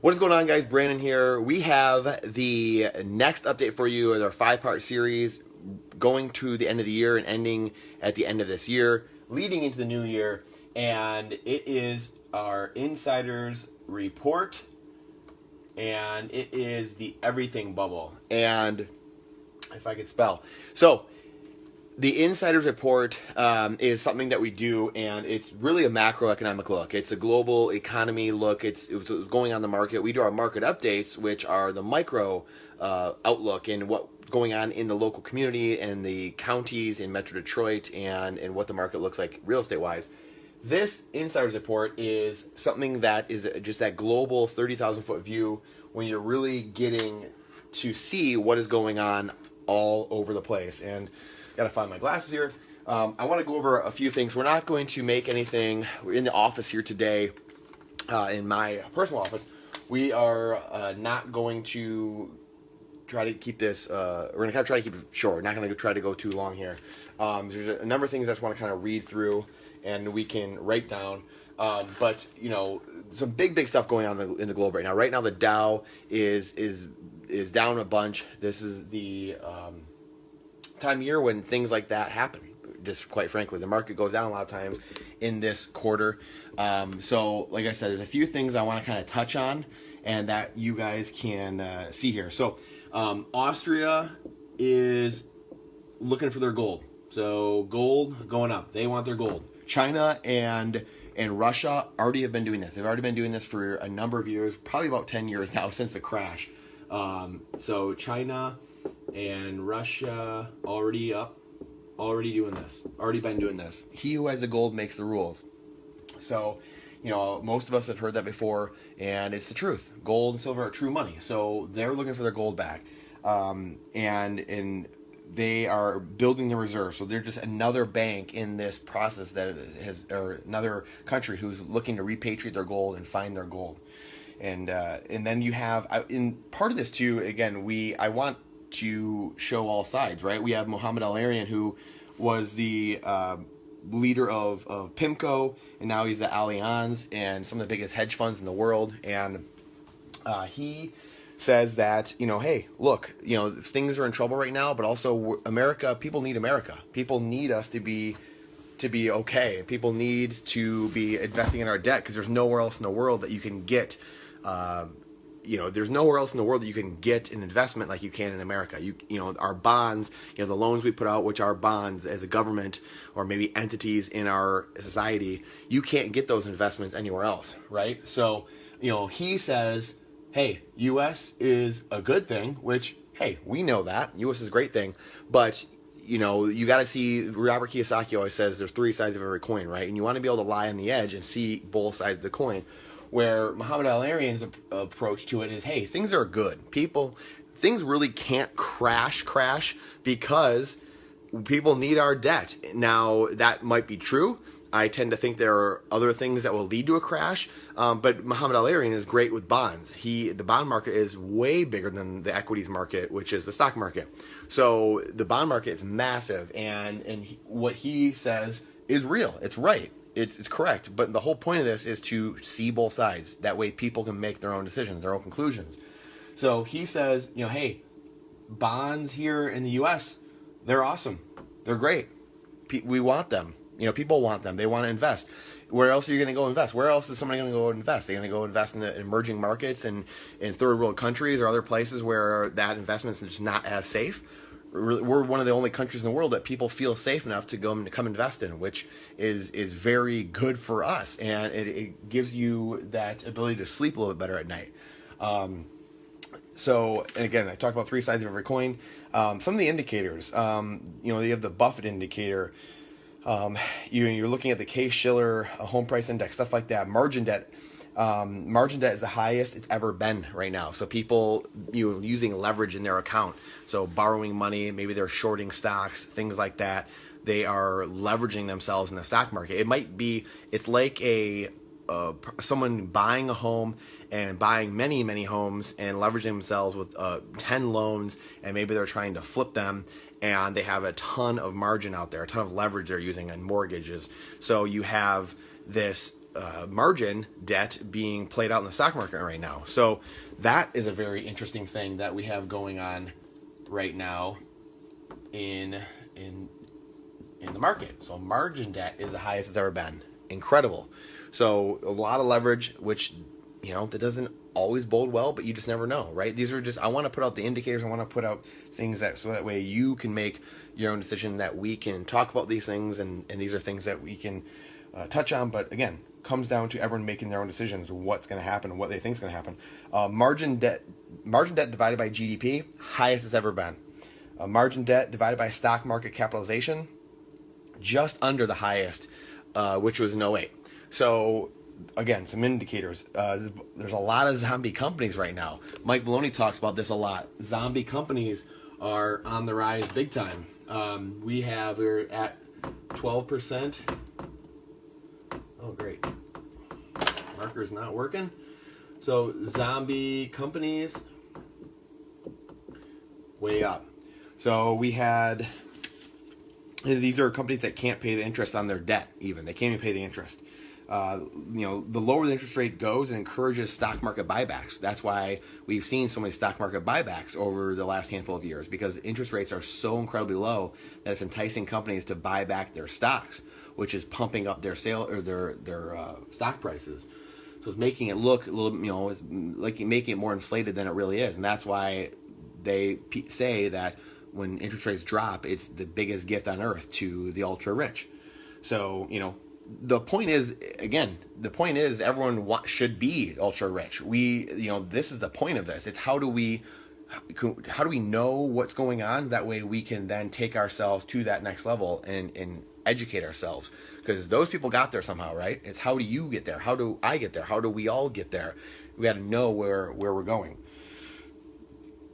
What is going on, guys? Brandon here. We have the next update for you in our 5-part series going to the end of the year and ending at the end of this year, leading into the new year. And it is our Insiders Report, and it is the everything bubble. And if I could spell. So, the Insiders Report is something that we do, and it's really a macroeconomic look. It's a global economy look. It's going on in the market. We do our market updates, which are the micro outlook and what's going on in the local community and the counties in Metro Detroit and what the market looks like real estate-wise. This Insiders Report is something that is just that global 30,000-foot view when you're really getting to see what is going on all over the place. And got to find my glasses here. I want to go over a few things. We're not going to make anything. We're in the office here today, in my personal office. We are not going to try to keep this. We're going to try to keep it short. We're not going to try to go too long here. There's a number of things I just want to kind of read through, and we can write down. But you know, some big stuff going on in the globe right now. Right now, the Dow is down a bunch. This is the time of year when things like that happen. Just quite frankly, the market goes down a lot of times in this quarter. So like I said, there's a few things I want to kind of touch on and that you guys can see here. So Austria is looking for their gold. So gold going up. They want their gold. China and Russia already have been doing this. They've already been doing this for a number of years, probably about 10 years now since the crash. So China and Russia already doing this, already been doing this. He who has the gold makes the rules. So, you know, most of us have heard that before, and it's the truth. Gold and silver are true money. So they're looking for their gold back, and they are building the reserve. So they're just another bank in this process that has, or another country who's looking to repatriate their gold and find their gold. And then you have in part of this too. Again, I want to show all sides, right? We have Mohamed Al-Arian, who was the leader of PIMCO, and now he's at Allianz and some of the biggest hedge funds in the world. And he says that, you know, hey, look, you know, things are in trouble right now, but also America, people need America. People need us to be okay. People need to be investing in our debt because there's nowhere else in the world that you can get there's nowhere else in the world that you can get an investment like you can in America. You know, our bonds, you know, the loans we put out, which are bonds as a government or maybe entities in our society, you can't get those investments anywhere else, right? So, you know, he says, hey, U.S. is a good thing, which, hey, we know that. U.S. is a great thing, but you know, you got to see, Robert Kiyosaki always says there's 3 sides of every coin, right? And you want to be able to lie on the edge and see both sides of the coin. Where Mohamed Al-Arian's approach to it is, hey, things are good. Things really can't crash because people need our debt. Now, that might be true. I tend to think there are other things that will lead to a crash. But Mohamed Al-Arian is great with bonds. The bond market is way bigger than the equities market, which is the stock market. So the bond market is massive, and what he says is real. It's right. It's correct, but the whole point of this is to see both sides. That way people can make their own decisions, their own conclusions. So he says, you know, hey, bonds here in the U.S., they're awesome. They're great. We want them. You know, people want them. They want to invest. Where else are you going to go invest? Where else is somebody going to go invest? They're going to go invest in the emerging markets and in third world countries or other places where that investment is just not as safe. We're one of the only countries in the world that people feel safe enough to come invest in, which is very good for us, and it gives you that ability to sleep a little bit better at night. So, and again, I talked about 3 sides of every coin. Some of the indicators, you know, you have the Buffett indicator. You're looking at the Case-Shiller home price index, stuff like that. Margin debt is the highest it's ever been right now. So people, you know, using leverage in their account. So borrowing money, maybe they're shorting stocks, things like that. They are leveraging themselves in the stock market. It's like someone buying a home and buying many homes and leveraging themselves with 10 loans, and maybe they're trying to flip them, and they have a ton of margin out there, a ton of leverage they're using on mortgages. So you have this margin debt being played out in the stock market right now. So that is a very interesting thing that we have going on right now in the market. So margin debt is the highest it's ever been. Incredible. So a lot of leverage, which, that doesn't always bode well, but you just never know, right? These are just, I want to put out the indicators. I want to put out things so that way you can make your own decision, that we can talk about these things. And these are things that we can touch on. But again, comes down to everyone making their own decisions, what's going to happen, what they think is going to happen. Margin debt divided by GDP, highest it's ever been. Margin debt divided by stock market capitalization, just under the highest, which was in '08. So again, some indicators. There's a lot of zombie companies right now. Mike Maloney talks about this a lot. Zombie companies are on the rise big time. We're at 12%. Oh, great. Marker's not working. So zombie companies, way up. So we had, these are companies that can't pay the interest on their debt even. They can't even pay the interest. The lower the interest rate goes, it encourages stock market buybacks. That's why we've seen so many stock market buybacks over the last handful of years, because interest rates are so incredibly low that it's enticing companies to buy back their stocks, which is pumping up their sale or their stock prices. So it's making it look a little, it's like making it more inflated than it really is. And that's why they say that when interest rates drop, it's the biggest gift on earth to the ultra rich. So, the point is everyone should be ultra rich. This is the point of this. It's how do we know what's going on? That way we can then take ourselves to that next level and educate ourselves, because those people got there somehow, right? It's how do you get there? How do I get there? How do we all get there? We got to know where we're going.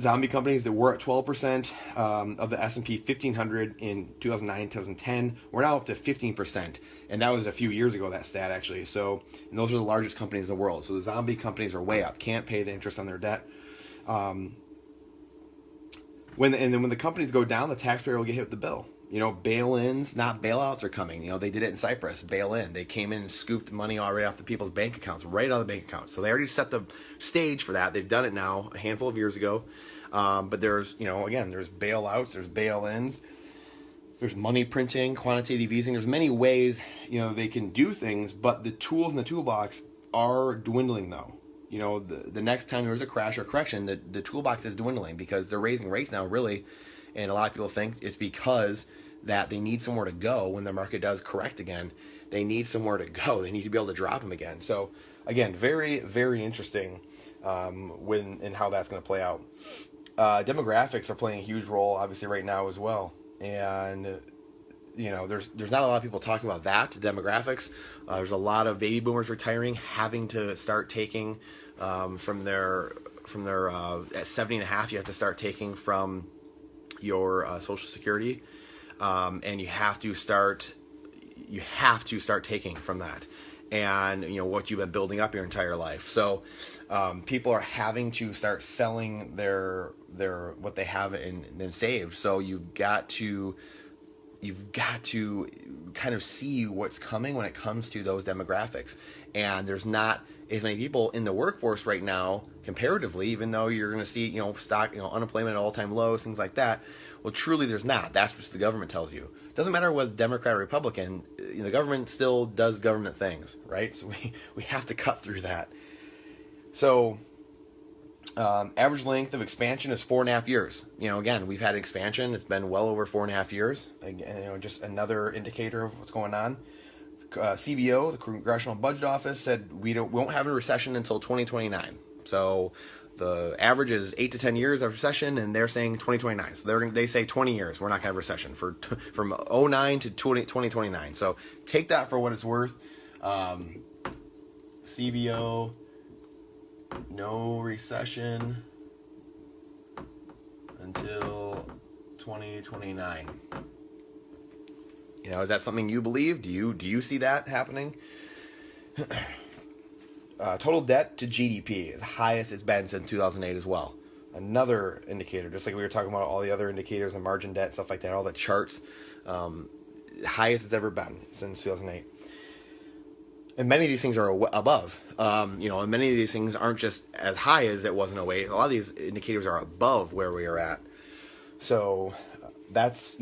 Zombie companies that were at 12% of the S&P 1500 in 2009, 2010, we're now up to 15%. And that was a few years ago, that stat actually. So, and those are the largest companies in the world. So the zombie companies are way up, can't pay the interest on their debt. When the companies go down, the taxpayer will get hit with the bill. Bail-ins, not bailouts, are coming. They did it in Cyprus, bail-in. They came in and scooped money already off the people's bank accounts, right out of the bank accounts. So they already set the stage for that. They've done it now a handful of years ago. But there's, there's bailouts, there's bail-ins, there's money printing, quantitative easing. There's many ways, they can do things, but the tools in the toolbox are dwindling though. The next time there's a crash or correction, the toolbox is dwindling because they're raising rates now, really. And a lot of people think it's because that they need somewhere to go when the market does correct again. They need somewhere to go. They need to be able to drop them again. So again, very, very interesting when and how that's going to play out. Demographics are playing a huge role, obviously, right now as well. And there's not a lot of people talking about that, demographics. There's a lot of baby boomers retiring, having to start taking from their at 70 and a half, you have to start taking from your Social Security, and you have to start taking from that, and what you've been building up your entire life. So people are having to start selling their what they have in saved. So you've got to kind of see what's coming when it comes to those demographics. And there's not as many people in the workforce right now, comparatively, even though you're going to see, unemployment at all-time lows, things like that. Well, truly there's not. That's what the government tells you. It doesn't matter whether Democrat or Republican, the government still does government things, right? So we have to cut through that. So average length of expansion is 4.5 years. Again, we've had expansion. It's been well over 4.5 years. Again, just another indicator of what's going on. CBO, the Congressional Budget Office, said we won't have a recession until 2029. So the average is 8 to 10 years of recession, and they're saying 2029. So they say 20 years. We're not going to have a recession from 2009 to 2029. So take that for what it's worth. CBO, no recession until 2029. Is that something you believe? Do you see that happening? Total debt to GDP is the highest it's been since 2008 as well. Another indicator, just like we were talking about all the other indicators and margin debt, stuff like that, all the charts, highest it's ever been since 2008. And many of these things are above. And many of these things aren't just as high as it was in '08. A lot of these indicators are above where we are at. So that's,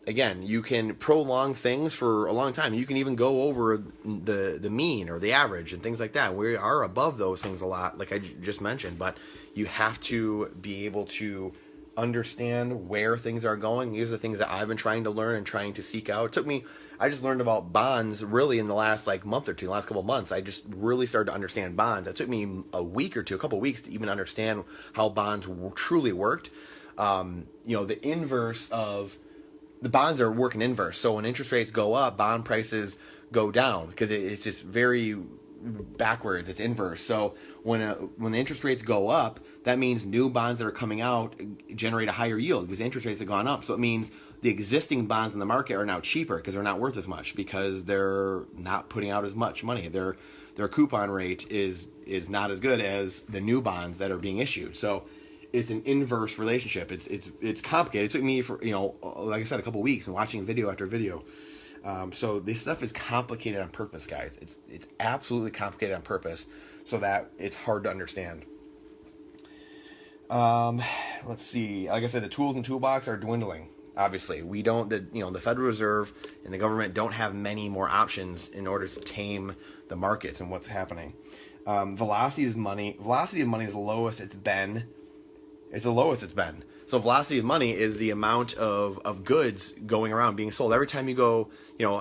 again, you can prolong things for a long time. You can even go over the mean or the average and things like that. We are above those things a lot, like I just mentioned. But you have to be able to understand where things are going. These are the things that I've been trying to learn and trying to seek out. I just learned about bonds really in the last month or two, last couple of months. I just really started to understand bonds. It took me a week or two, a couple of weeks to even understand how bonds truly worked. The inverse of the bonds are working inverse. So when interest rates go up, bond prices go down because it's just very backwards. It's inverse. So when the interest rates go up, that means new bonds that are coming out generate a higher yield because interest rates have gone up. So it means the existing bonds in the market are now cheaper because they're not worth as much because they're not putting out as much money. Their coupon rate is not as good as the new bonds that are being issued. So it's an inverse relationship. It's complicated. It took me for like I said, a couple weeks and watching video after video. So this stuff is complicated on purpose, guys. It's absolutely complicated on purpose so that it's hard to understand. Let's see. Like I said, the tools in the toolbox are dwindling. Obviously, we don't. The Federal Reserve and the government don't have many more options in order to tame the markets and what's happening. Velocity of money is the lowest it's been. It's the lowest it's been. So velocity of money is the amount of goods going around being sold. Every time you go,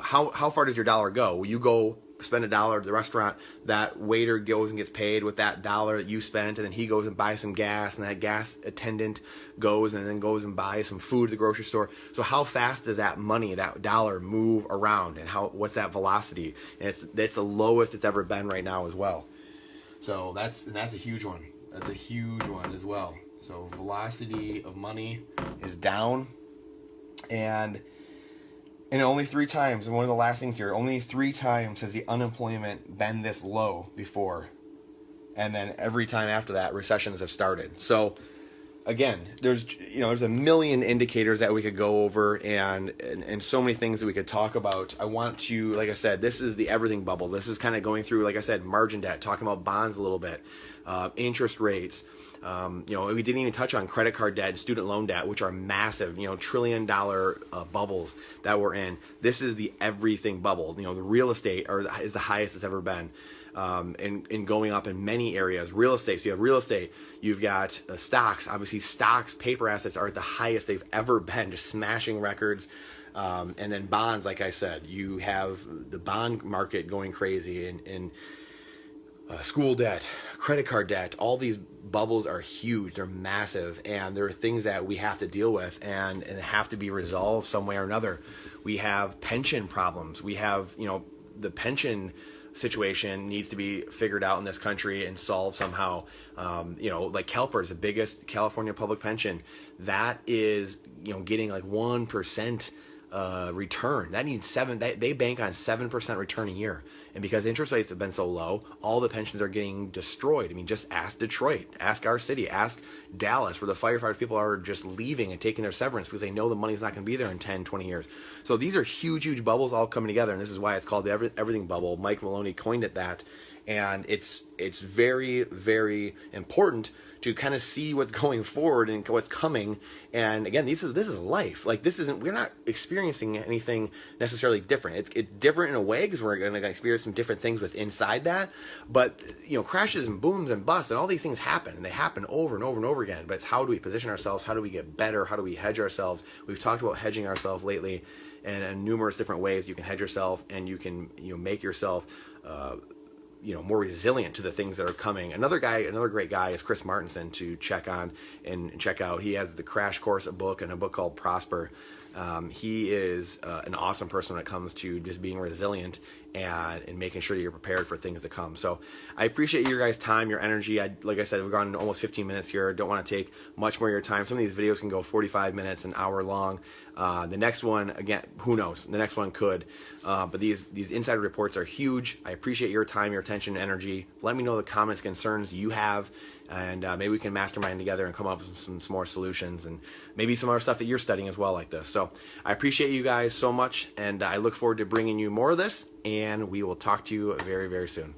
how far does your dollar go? Well, you go spend $1 at the restaurant, that waiter goes and gets paid with that dollar that you spent, and then he goes and buys some gas, and that gas attendant goes and buys some food at the grocery store. So how fast does that money, that dollar, move around, and what's that velocity? And it's the lowest it's ever been right now as well. So that's a huge one. That's a huge one as well. So velocity of money is down, and only 3 times, and one of the last things here, only 3 times has the unemployment been this low before. And then every time after that, recessions have started. So again, there's a million indicators that we could go over and so many things that we could talk about. I want to, like I said, this is the everything bubble. This is kind of going through, like I said, margin debt, talking about bonds a little bit, interest rates. We didn't even touch on credit card debt and student loan debt, which are massive, $1 trillion bubbles that we're in. This is the everything bubble. The real estate is the highest it's ever been, and going up in many areas. Real estate. So you have real estate. You've got stocks. Obviously, stocks, paper assets are at the highest they've ever been, just smashing records. And then bonds, like I said, you have the bond market going crazy, and school debt, credit card debt, all these bubbles are huge. They're massive, and there are things that we have to deal with and have to be resolved some way or another. We have pension problems. We have, the pension situation needs to be figured out in this country and solved somehow. Like CalPERS, the biggest California public pension, that is, getting like 1% return. That needs they bank on 7% return a year. And because interest rates have been so low, all the pensions are getting destroyed. I mean, just ask Detroit, ask our city, ask Dallas, where the firefighters people are just leaving and taking their severance because they know the money's not going to be there in 10, 20 years. So these are huge, huge bubbles all coming together. And this is why it's called the everything bubble. Mike Maloney coined it that. And it's very, very important to kind of see what's going forward and what's coming. And again, this is life. Like we're not experiencing anything necessarily different. It's different in a way because we're going to experience some different things with inside that. But crashes and booms and busts and all these things happen, and they happen over and over and over again. But it's how do we position ourselves? How do we get better? How do we hedge ourselves? We've talked about hedging ourselves lately, and in numerous different ways you can hedge yourself, and you can make yourself more resilient to the things that are coming. Another great guy is Chris Martenson to check on and check out. He has the Crash Course, a book called Prosper. He is an awesome person when it comes to just being resilient and making sure that you're prepared for things to come. So I appreciate your guys' time, your energy. Like I said, we've gone almost 15 minutes here. Don't want to take much more of your time. Some of these videos can go 45 minutes, an hour long. The next one, again, who knows? The next one could. But these insider reports are huge. I appreciate your time, your attention, and energy. Let me know the comments, concerns you have, and maybe we can mastermind together and come up with some more solutions, and maybe some other stuff that you're studying as well like this. So I appreciate you guys so much, and I look forward to bringing you more of this. and we will talk to you very, very soon.